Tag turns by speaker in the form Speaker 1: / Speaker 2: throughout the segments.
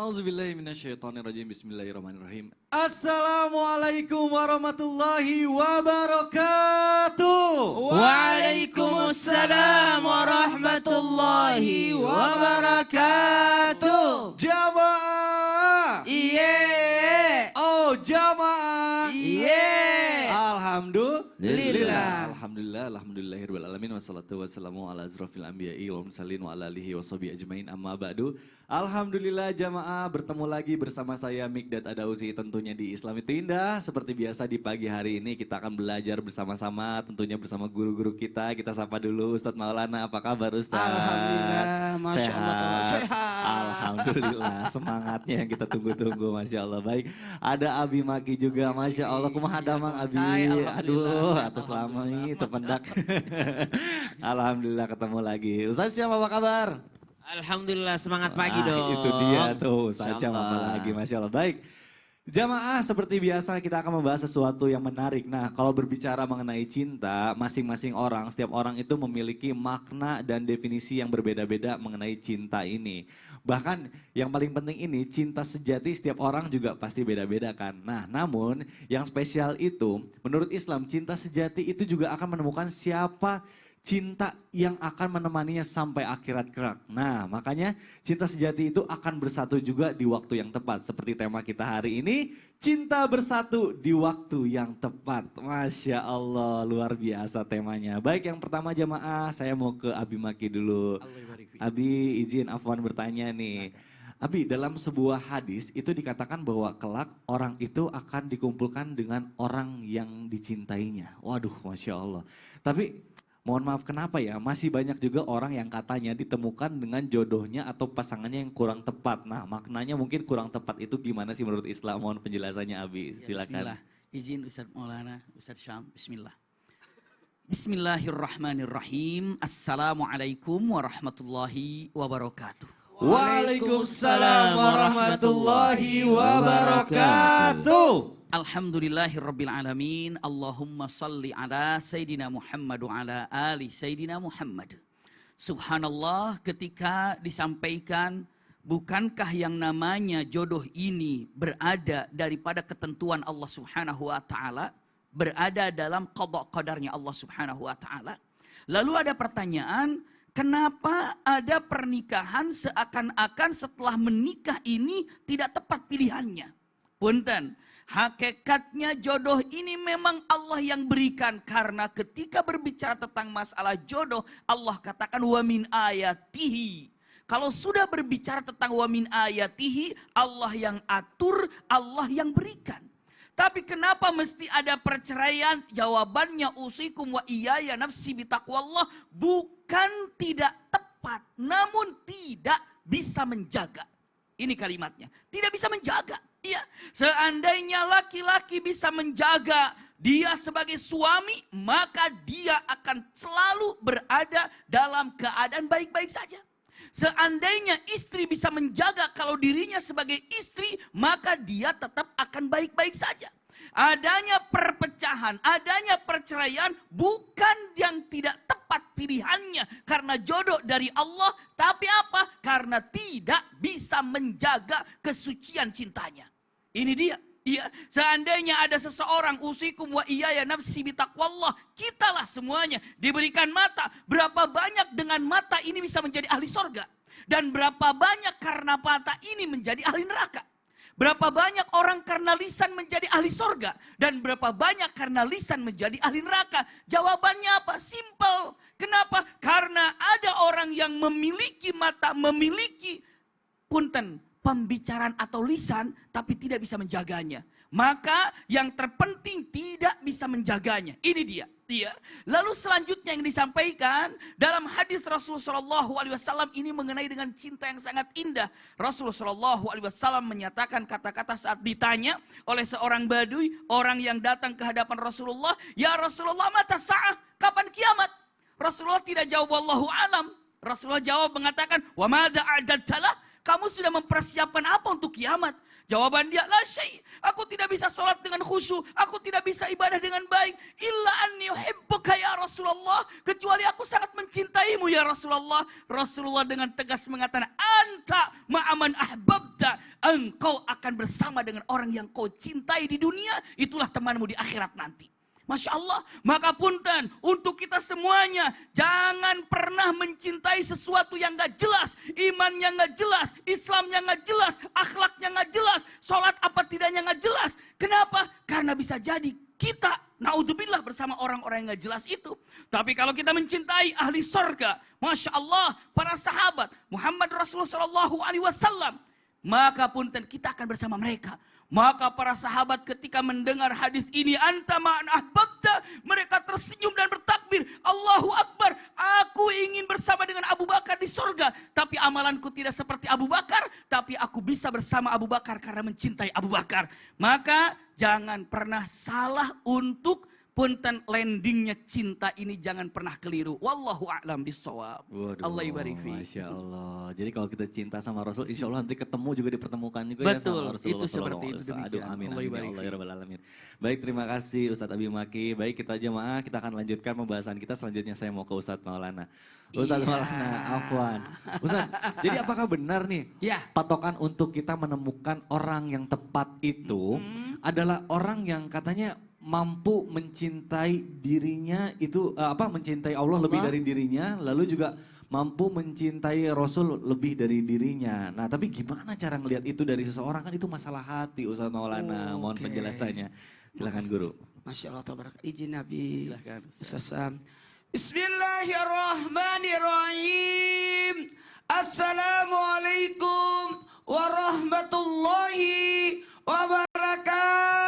Speaker 1: A'udzubillahi minasyaitonirrajim. Bismillahirrahmanirrahim. Assalamualaikum warahmatullahi wabarakatuh.
Speaker 2: Waalaikumsalam warahmatullahi wabarakatuh.
Speaker 1: Jamaah.
Speaker 2: Iye.
Speaker 1: Oh jamaah.
Speaker 2: Iye.
Speaker 1: Alhamdulillah. Alhamdulillahirabbil alamin wassalatu wassalamu ala asrofil anbiya'i wal mursalin wa ala alihi washabihi ajmain amma ba'du. Alhamdulillah jamaah, bertemu lagi bersama saya Mikdad Adausi, tentunya di Islam itu Indah. Seperti biasa di pagi hari ini kita akan belajar bersama-sama, tentunya bersama guru-guru kita. Kita sapa dulu Ustadz Maulana, apa kabar Ustadz?
Speaker 2: Alhamdulillah, Masya Allah sehat.
Speaker 1: Alhamdulillah, semangatnya yang kita tunggu-tunggu, Masya Allah. Baik, ada Abi Maki juga, Masya Allah. Kumaha damang Abi? Aduh, atas lama ini terpendak. Alhamdulillah ketemu lagi. Ustadz Syam apa kabar?
Speaker 2: Alhamdulillah, semangat pagi dong.
Speaker 1: Itu dia tuh, Ustadz Syam apa lagi, Masya Allah. Baik, jamaah seperti biasa kita akan membahas sesuatu yang menarik. Nah, kalau berbicara mengenai cinta, masing-masing orang, setiap orang itu memiliki makna dan definisi yang berbeda-beda mengenai cinta ini. Bahkan yang paling penting ini, cinta sejati setiap orang juga pasti beda-beda kan. Nah, namun yang spesial itu, menurut Islam, cinta sejati itu juga akan menemukan siapa cinta yang akan menemaninya sampai akhirat kelak. Nah, makanya cinta sejati itu akan bersatu juga di waktu yang tepat. Seperti tema kita hari ini, cinta bersatu di waktu yang tepat. Masya Allah, luar biasa temanya. Baik, yang pertama jamaah, saya mau ke Abi Maki dulu. Abi izin afwan bertanya nih. Abi, dalam sebuah hadis itu dikatakan bahwa kelak orang itu akan dikumpulkan dengan orang yang dicintainya. Waduh, Masya Allah. Tapi mohon maaf, kenapa ya masih banyak juga orang yang katanya ditemukan dengan jodohnya atau pasangannya yang kurang tepat. Nah, maknanya mungkin kurang tepat itu gimana sih menurut Islam? Mohon penjelasannya Abi, silakan.
Speaker 2: Bismillah. Izin Ustadz Maulana, Ustadz Syam, bismillah. Bismillahirrahmanirrahim. Assalamualaikum warahmatullahi wabarakatuh.
Speaker 1: Waalaikumsalam warahmatullahi wabarakatuh.
Speaker 2: Alhamdulillahirabbil alamin. Allahumma salli ala Sayyidina Muhammad wa ala ali Sayyidina Muhammad. Subhanallah, ketika disampaikan bukankah yang namanya jodoh ini berada daripada ketentuan Allah Subhanahu wa taala, berada dalam qada qadarnya Allah Subhanahu wa taala. Lalu ada pertanyaan, kenapa ada pernikahan seakan-akan setelah menikah ini tidak tepat pilihannya? Punten. Hakikatnya jodoh ini memang Allah yang berikan, karena ketika berbicara tentang masalah jodoh, Allah katakan wa min ayatihi. Kalau sudah berbicara tentang wa min ayatihi, Allah yang atur, Allah yang berikan. Tapi kenapa mesti ada perceraian? Jawabannya usikum wa iyaya nafsi bitaqwallah. Bukan tidak tepat, namun tidak bisa menjaga. Ini kalimatnya, tidak bisa menjaga. Iya, seandainya laki-laki bisa menjaga dia sebagai suami, maka dia akan selalu berada dalam keadaan baik-baik saja. Seandainya istri bisa menjaga kalau dirinya sebagai istri, maka dia tetap akan baik-baik saja. Adanya perpecahan, adanya perceraian bukan yang tidak tepat pilihannya karena jodoh dari Allah, tapi apa? Karena tidak bisa menjaga kesucian cintanya. Ini dia. Iya, seandainya ada seseorang usikum wa iyaya nafsi bitaqwallah, kitalah semuanya diberikan mata. Berapa banyak dengan mata ini bisa menjadi ahli sorga, dan berapa banyak karena mata ini menjadi ahli neraka. Berapa banyak orang karena lisan menjadi ahli sorga, dan berapa banyak karena lisan menjadi ahli neraka. Jawabannya apa? Simple. Kenapa? Karena ada orang yang memiliki mata, memiliki pembicaraan atau lisan, tapi tidak bisa menjaganya. Maka yang terpenting tidak bisa menjaganya. Ini dia. Iya. Lalu selanjutnya yang disampaikan dalam hadis Rasulullah SAW ini mengenai dengan cinta yang sangat indah. Rasulullah SAW menyatakan kata-kata saat ditanya oleh seorang badui, orang yang datang ke hadapan Rasulullah, ya Rasulullah, mata sa'ah, kapan kiamat? Rasulullah tidak jawab wallahu alam. Rasulullah jawab mengatakan, wa madza a'dadtalah? Kamu sudah mempersiapkan apa untuk kiamat? Jawaban dia, la syai'. Aku tidak bisa sholat dengan khusyuk. Aku tidak bisa ibadah dengan baik. Illa anni uhibbuka ya Rasulullah, kecuali aku sangat mencintaimu ya Rasulullah. Rasulullah dengan tegas mengatakan, anta ma'aman ahbabta. Engkau akan bersama dengan orang yang kau cintai di dunia, itulah temanmu di akhirat nanti. Masya Allah, maka punten untuk kita semuanya, jangan pernah mencintai sesuatu yang gak jelas, imannya gak jelas, Islamnya gak jelas, akhlaknya gak jelas, sholat apa tidaknya gak jelas. Kenapa? Karena bisa jadi kita, naudzubillah, bersama orang-orang yang gak jelas itu. Tapi kalau kita mencintai ahli surga, Masya Allah, para sahabat, Muhammad Rasulullah SAW, maka punten kita akan bersama mereka. Maka para sahabat ketika mendengar hadis ini, anta ma'an ahbabta, mereka tersenyum dan bertakbir, Allahu Akbar, aku ingin bersama dengan Abu Bakar di surga. Tapi amalanku tidak seperti Abu Bakar, tapi aku bisa bersama Abu Bakar karena mencintai Abu Bakar. Maka jangan pernah salah untuk punten landingnya cinta ini, jangan pernah keliru. Wallahu a'lam bishawab. Allah ibarik fi.
Speaker 1: Masya Allah. Jadi kalau kita cinta sama Rasul, insya Allah nanti ketemu juga dipertemukan juga.
Speaker 2: Betul,
Speaker 1: ya sama Rasulullah.
Speaker 2: itu seperti itu.
Speaker 1: Aduh, amin,
Speaker 2: Allah
Speaker 1: amin, ya Allah ya Rabbal Alamin. Baik, terima kasih Ustadz Abi Maki. Baik, kita jemaah, kita akan lanjutkan pembahasan kita. Selanjutnya saya mau ke Ustadz Maulana. Ustadz Maulana, afwan. Ustadz, jadi apakah benar nih patokan untuk kita menemukan orang yang tepat itu adalah orang yang katanya mampu mencintai dirinya itu mencintai Allah lebih dari dirinya, lalu juga mampu mencintai Rasul lebih dari dirinya. Nah, tapi gimana cara ngelihat itu dari seseorang, kan itu masalah hati, Ustaz Maulana. Mohon penjelasannya. Silakan Guru.
Speaker 3: Masya Allah, tabarakallah. Izin Nabi.
Speaker 2: Silakan.
Speaker 3: Ustaz. Bismillahirrahmanirrahim. Assalamualaikum warahmatullahi wabarakatuh.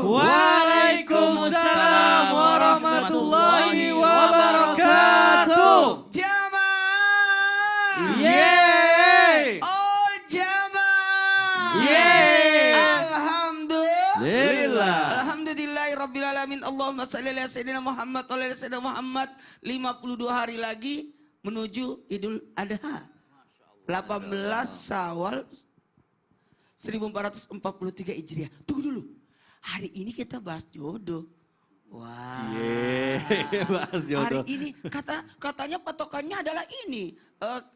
Speaker 1: Waalaikumsalam warahmatullahi wabarakatuh.
Speaker 3: Jamaah.
Speaker 1: Yeay.
Speaker 3: Oh jamaah.
Speaker 1: Yeay.
Speaker 3: Alhamdulillah. Alhamdulillahirabbil alamin. Allahumma shalli ala sayyidina Muhammad wa ala sayyidina Muhammad. 52 hari lagi menuju Idul Adha. 18 Syawal 1443 Hijriah. Tunggu dulu. Hari ini kita bahas jodoh. Wah.
Speaker 1: Bahas jodoh.
Speaker 3: Hari ini katanya patokannya adalah ini.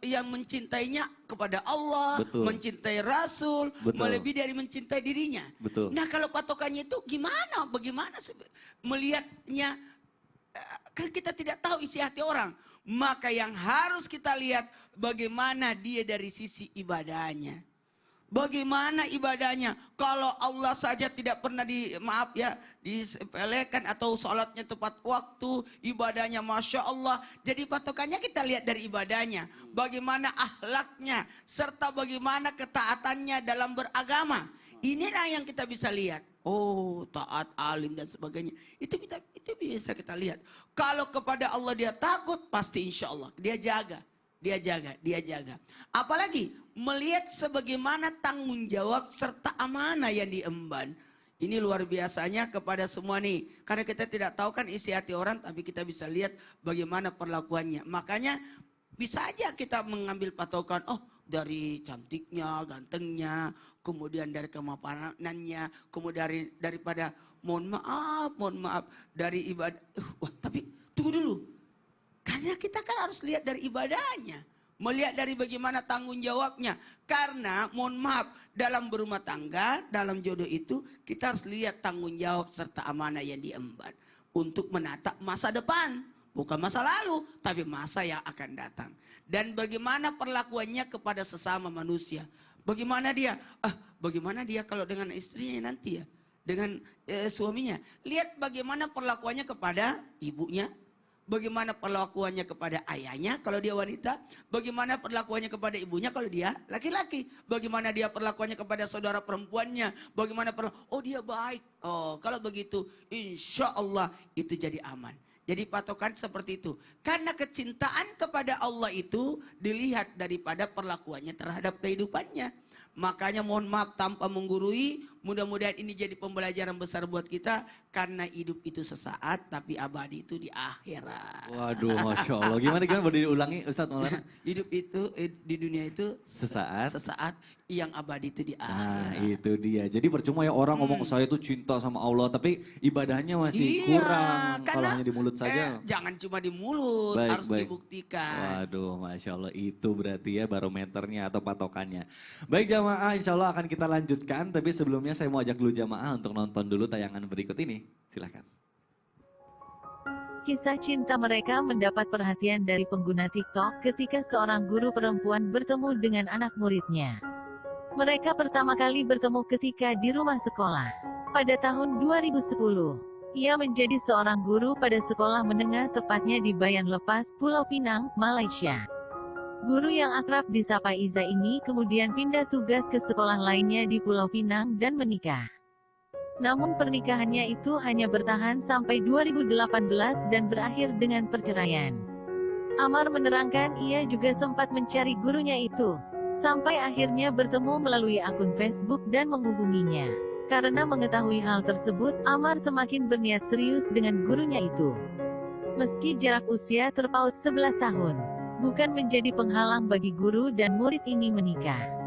Speaker 3: Yang mencintainya kepada Allah,
Speaker 1: Betul.
Speaker 3: mencintai Rasul,
Speaker 1: Betul.
Speaker 3: melebihi dari mencintai dirinya.
Speaker 1: Betul.
Speaker 3: Nah, kalau patokannya itu gimana? Bagaimana melihatnya? Kan kita tidak tahu isi hati orang. Maka yang harus kita lihat bagaimana dia dari sisi ibadahnya. Bagaimana ibadahnya? Kalau Allah saja tidak pernah disepelekan atau sholatnya tepat waktu, ibadahnya Masya Allah. Jadi patokannya kita lihat dari ibadahnya. Bagaimana akhlaknya, serta bagaimana ketaatannya dalam beragama. Inilah yang kita bisa lihat. Oh, taat, alim dan sebagainya. Itu bisa kita lihat. Kalau kepada Allah dia takut, pasti insya Allah dia jaga. Dia jaga. Apalagi melihat sebagaimana tanggung jawab serta amanah yang diemban. Ini luar biasanya kepada semua nih. Karena kita tidak tahu kan isi hati orang, tapi kita bisa lihat bagaimana perlakuannya. Makanya bisa aja kita mengambil patokan, oh dari cantiknya, gantengnya, kemudian dari kemapanannya, kemudian daripada mohon maaf dari ibadah. Wah, tapi tunggu dulu. Karena kita kan harus lihat dari ibadahnya. Melihat dari bagaimana tanggung jawabnya. Karena mohon maaf, dalam berumah tangga, dalam jodoh itu, kita harus lihat tanggung jawab serta amanah yang diemban. Untuk menatap masa depan. Bukan masa lalu, tapi masa yang akan datang. Dan bagaimana perlakuannya kepada sesama manusia. Bagaimana dia? Bagaimana dia kalau dengan istrinya nanti ya? Dengan suaminya. Lihat bagaimana perlakuannya kepada ibunya. Bagaimana perlakuannya kepada ayahnya kalau dia wanita. Bagaimana perlakuannya kepada ibunya kalau dia laki-laki. Bagaimana dia perlakuannya kepada saudara perempuannya. Bagaimana oh dia baik. Oh kalau begitu insya Allah itu jadi aman. Jadi patokan seperti itu. Karena kecintaan kepada Allah itu dilihat daripada perlakuannya terhadap kehidupannya. Makanya mohon maaf tanpa menggurui, Mudah-mudahan ini jadi pembelajaran besar buat kita. Karena hidup itu sesaat, tapi abadi itu di akhirat.
Speaker 1: Waduh, Masya Allah. Gimana boleh diulangi Ustadz Maulana?
Speaker 3: Hidup itu di dunia itu
Speaker 1: Sesaat.
Speaker 3: sesaat, yang abadi itu di
Speaker 1: Nah
Speaker 3: akhirat.
Speaker 1: itu dia. Jadi percuma ya orang ngomong saya itu cinta sama Allah. Tapi ibadahnya masih kurang. Kalau hanya di mulut saja.
Speaker 3: Jangan cuma di mulut,
Speaker 1: Baik,
Speaker 3: harus
Speaker 1: baik.
Speaker 3: dibuktikan.
Speaker 1: Waduh, Masya Allah itu berarti ya barometernya atau patokannya. Baik jamaah, insya Allah akan kita lanjutkan. Tapi sebelumnya saya mau ajak dulu jamaah untuk nonton dulu tayangan berikut ini. Silahkan.
Speaker 4: Kisah cinta mereka mendapat perhatian dari pengguna TikTok ketika seorang guru perempuan bertemu dengan anak muridnya. Mereka pertama kali bertemu ketika di rumah sekolah. Pada tahun 2010, ia menjadi seorang guru pada sekolah menengah tepatnya di Bayan Lepas, Pulau Pinang, Malaysia. Guru yang akrab disapa Iza ini kemudian pindah tugas ke sekolah lainnya di Pulau Pinang dan menikah. Namun pernikahannya itu hanya bertahan sampai 2018 dan berakhir dengan perceraian. Amar menerangkan ia juga sempat mencari gurunya itu, sampai akhirnya bertemu melalui akun Facebook dan menghubunginya. Karena mengetahui hal tersebut, Amar semakin berniat serius dengan gurunya itu. Meski jarak usia terpaut 11 tahun, bukan menjadi penghalang bagi guru dan murid ini menikah.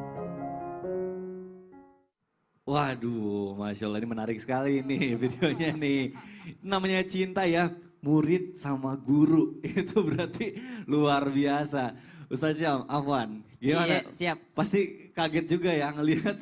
Speaker 1: Waduh, Masya Allah ini menarik sekali nih videonya nih. Namanya cinta ya, murid sama guru. Itu berarti luar biasa. Ustaz Syam, Afwan, gimana?
Speaker 5: Iya, siap.
Speaker 1: Pasti kaget juga ya ngelihat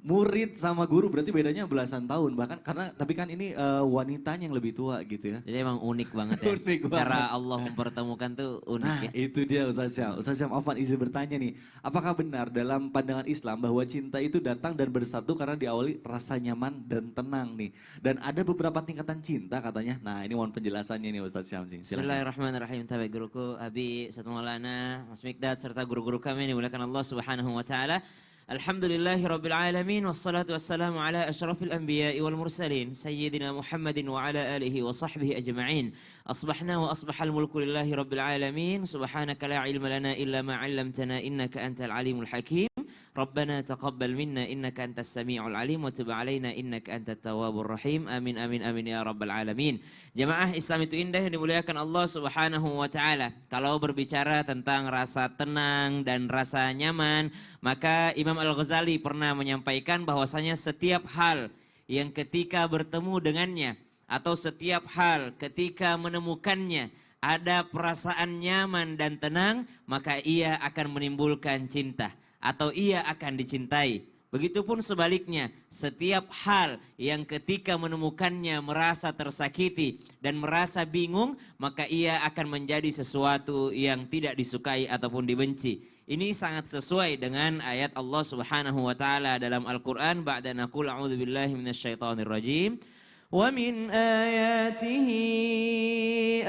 Speaker 1: murid sama guru berarti bedanya belasan tahun. Bahkan karena tapi kan ini wanitanya yang lebih tua gitu ya.
Speaker 5: Jadi emang unik banget ya.
Speaker 1: Unik
Speaker 5: Cara
Speaker 1: banget.
Speaker 5: Allah mempertemukan tuh unik
Speaker 1: Nah
Speaker 5: ya.
Speaker 1: itu dia Ustaz Syam. Ustaz Syam, Afwan izin bertanya nih. Apakah benar dalam pandangan Islam bahwa cinta itu datang dan bersatu karena diawali rasa nyaman dan tenang nih. Dan ada beberapa tingkatan cinta katanya. Nah ini mohon penjelasannya nih Ustaz Syam. Silakan.
Speaker 5: Bismillahirrahmanirrahim. Tabi guruku, Abi, Ustaz Maulana, Mas Mikdad, serta guru-guru kami yang dimuliakan Allah Subhanahu wa taala. Alhamdulillahi Rabbil Alamin. Wassalatu wassalamu ala ashrafil anbiya'i wal mursalin. Sayyidina Muhammadin wa ala alihi wa sahbihi ajma'in. Asbahna wa asbahal mulku lillahi Rabbil Alamin. Subhanaka la ilma lana illa ma 'allamtana innaka antal alimul hakim. Rabbana taqabbal minna innaka antas sami'ul alim wa tub 'alaina innaka antat tawwabur rahim. Amin amin amin ya rabbal alamin. Jamaah Islam itu indah yang dimuliakan Allah Subhanahu wa taala. Kalau berbicara tentang rasa tenang dan rasa nyaman, maka Imam Al-Ghazali pernah menyampaikan bahwasanya setiap hal yang ketika bertemu dengannya atau setiap hal ketika menemukannya ada perasaan nyaman dan tenang, maka ia akan menimbulkan cinta atau ia akan dicintai. Begitupun sebaliknya, setiap hal yang ketika menemukannya merasa tersakiti dan merasa bingung, maka ia akan menjadi sesuatu yang tidak disukai ataupun dibenci. Ini sangat sesuai dengan ayat Allah Subhanahu wa taala dalam Al-Qur'an, ba'da naqul a'udzubillahi minasyaitonir rajim. وَمِنْ آيَاتِهِ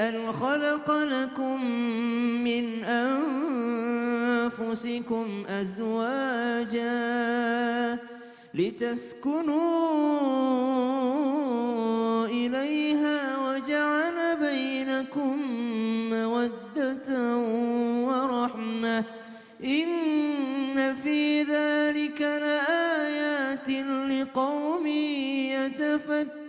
Speaker 5: أَنْ خَلَقَ لَكُم مِّنْ أَنفُسِكُمْ أَزْوَاجًا لِتَسْكُنُوا إِلَيْهَا وَجَعَلَ بَيْنَكُم مَّوَدَّةً وَرَحْمَةً إِنَّ فِي ذَلِكَ لَآيَاتٍ لِقَوْمٍ يَتَفَكَّرُونَ.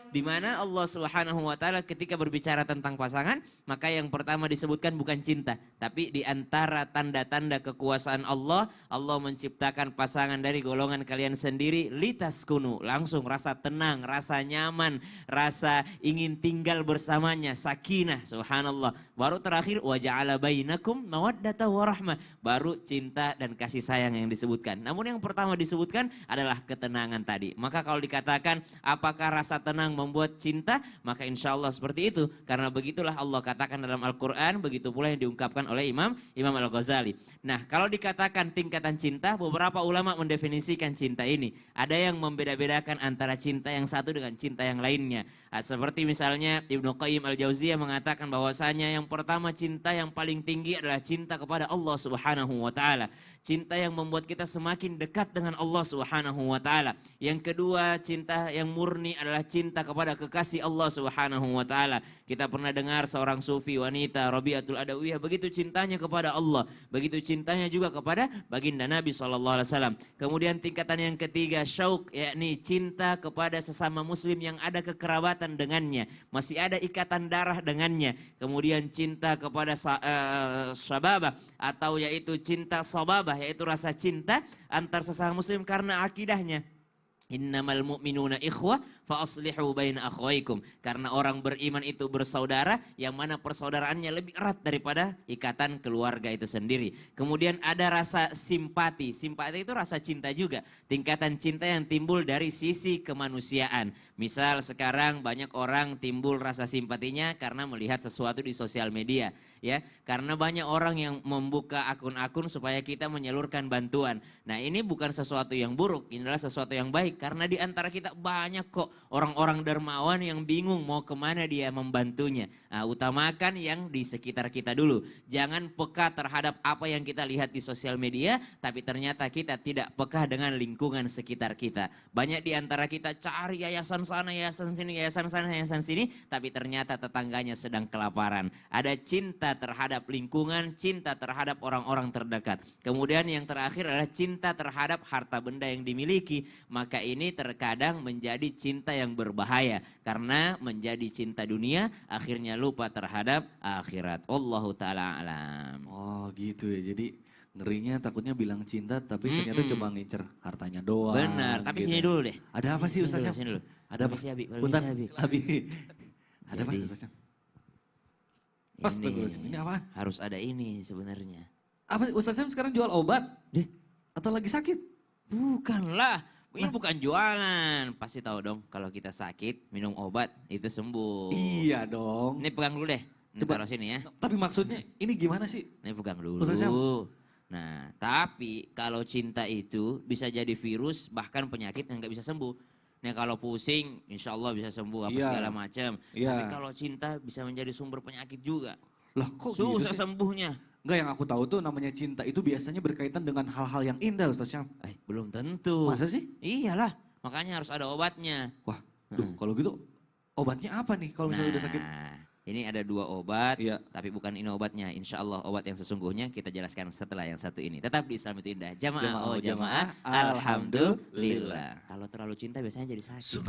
Speaker 5: Di mana Allah Subhanahu wa taala ketika berbicara tentang pasangan, maka yang pertama disebutkan bukan cinta, tapi di antara tanda-tanda kekuasaan Allah, Allah menciptakan pasangan dari golongan kalian sendiri, litaskunu, langsung rasa tenang, rasa nyaman, rasa ingin tinggal bersamanya, sakinah, subhanallah. Baru terakhir wa ja'ala bainakum mawaddata warahmah, baru cinta dan kasih sayang yang disebutkan. Namun yang pertama disebutkan adalah ketenangan tadi. Maka kalau dikatakan apakah rasa tenang membuat cinta, maka insya Allah seperti itu. Karena begitulah Allah katakan dalam Al-Quran, begitu pula yang diungkapkan oleh Imam Al-Ghazali. Nah, kalau dikatakan tingkatan cinta, beberapa ulama mendefinisikan cinta ini. Ada yang membeda-bedakan antara cinta yang satu dengan cinta yang lainnya. Seperti misalnya Ibnu Qayyim Al-Jauziyah mengatakan bahwasanya yang pertama cinta yang paling tinggi adalah cinta kepada Allah Subhanahu wa taala. cinta yang membuat kita semakin dekat dengan Allah Subhanahu wa taala. Yang kedua, cinta yang murni adalah cinta kepada kekasih Allah Subhanahu wa taala. Kita pernah dengar seorang sufi wanita Rabi'atul Adawiyah begitu cintanya kepada Allah, begitu cintanya juga kepada baginda Nabi SAW. Kemudian tingkatan yang ketiga, syauk, yakni cinta kepada sesama muslim yang ada kekerabatan dengannya, masih ada ikatan darah dengannya. Kemudian cinta kepada syababah atau yaitu cinta sababah, yaitu rasa cinta antar sesama muslim karena akidahnya. Innamal mu'minuna ikhwah fa aslihu baina akhwaikum. Karena orang beriman itu bersaudara, yang mana persaudaraannya lebih erat daripada ikatan keluarga itu sendiri. Kemudian ada rasa simpati. Simpati itu rasa cinta juga. Tingkatan cinta yang timbul dari sisi kemanusiaan. Misal sekarang banyak orang timbul rasa simpatinya karena melihat sesuatu di sosial media. Ya, karena banyak orang yang membuka akun-akun supaya kita menyalurkan bantuan. Nah, ini bukan sesuatu yang buruk, ini adalah sesuatu yang baik. Karena di antara kita banyak kok orang-orang dermawan yang bingung mau kemana dia membantunya. Nah, utamakan yang di sekitar kita dulu. Jangan peka terhadap apa yang kita lihat di sosial media, tapi ternyata kita tidak peka dengan lingkungan sekitar kita. Banyak di antara kita cari yayasan sana, yayasan sini, yayasan sana, yayasan sini, tapi ternyata tetangganya sedang kelaparan. Ada cinta terhadap lingkungan, cinta terhadap orang-orang terdekat. Kemudian yang terakhir adalah cinta terhadap harta benda yang dimiliki. Maka ini terkadang menjadi cinta yang berbahaya. Karena menjadi cinta dunia, akhirnya lupa terhadap akhirat. Allahu ta'ala alam.
Speaker 1: Oh gitu ya, jadi ngerinya takutnya bilang cinta tapi ternyata cuma ngincer hartanya doang.
Speaker 5: Benar, tapi
Speaker 1: gitu.
Speaker 5: sini dulu deh.
Speaker 1: Ada apa sih Ustaz Syam?
Speaker 5: Sini dulu.
Speaker 1: Ada apa?
Speaker 5: Permisi, Abi.
Speaker 1: Punten,
Speaker 5: Permisi, Abi.
Speaker 1: Abi. Ada apa
Speaker 5: Jadi,
Speaker 1: Ustaz Syam? Astagfirullahaladzim, ini apaan?
Speaker 5: Harus ada ini sebenarnya.
Speaker 1: Apa Ustaz Syam sekarang jual obat?
Speaker 5: Deh,
Speaker 1: Atau lagi sakit?
Speaker 5: bukanlah. Ini bukan jualan. Pasti tahu dong kalau kita sakit minum obat itu sembuh.
Speaker 1: Iya dong.
Speaker 5: Ini pegang dulu deh. Ini
Speaker 1: Coba.
Speaker 5: taruh sini ya.
Speaker 1: Tapi maksudnya ini gimana sih?
Speaker 5: Ini pegang dulu.
Speaker 1: Ustaz Syam.
Speaker 5: Nah, tapi kalau cinta itu bisa jadi virus bahkan penyakit yang nggak bisa sembuh. Nah, kalau pusing insya Allah bisa sembuh apa
Speaker 1: Iya.
Speaker 5: segala macam.
Speaker 1: Iya.
Speaker 5: Tapi kalau cinta bisa menjadi sumber penyakit juga.
Speaker 1: Lah kok gitu
Speaker 5: Susah
Speaker 1: sih?
Speaker 5: sembuhnya.
Speaker 1: Enggak, yang aku tahu tuh namanya cinta itu biasanya berkaitan dengan hal-hal yang indah Ustaz Syam.
Speaker 5: Belum tentu.
Speaker 1: Masa sih?
Speaker 5: Iyalah, makanya harus ada obatnya.
Speaker 1: Wah, duh, kalau gitu obatnya apa nih kalau misalnya udah sakit?
Speaker 5: Nah, ini ada 2 obat,
Speaker 1: Iya.
Speaker 5: tapi bukan ini obatnya. Insya Allah obat yang sesungguhnya kita jelaskan setelah yang satu ini. Tetap di Islam itu indah. Jamaah,
Speaker 1: Jamaah,
Speaker 5: oh jamaah,
Speaker 1: Alhamdulillah.
Speaker 5: alhamdulillah. Kalau terlalu cinta biasanya jadi sakit.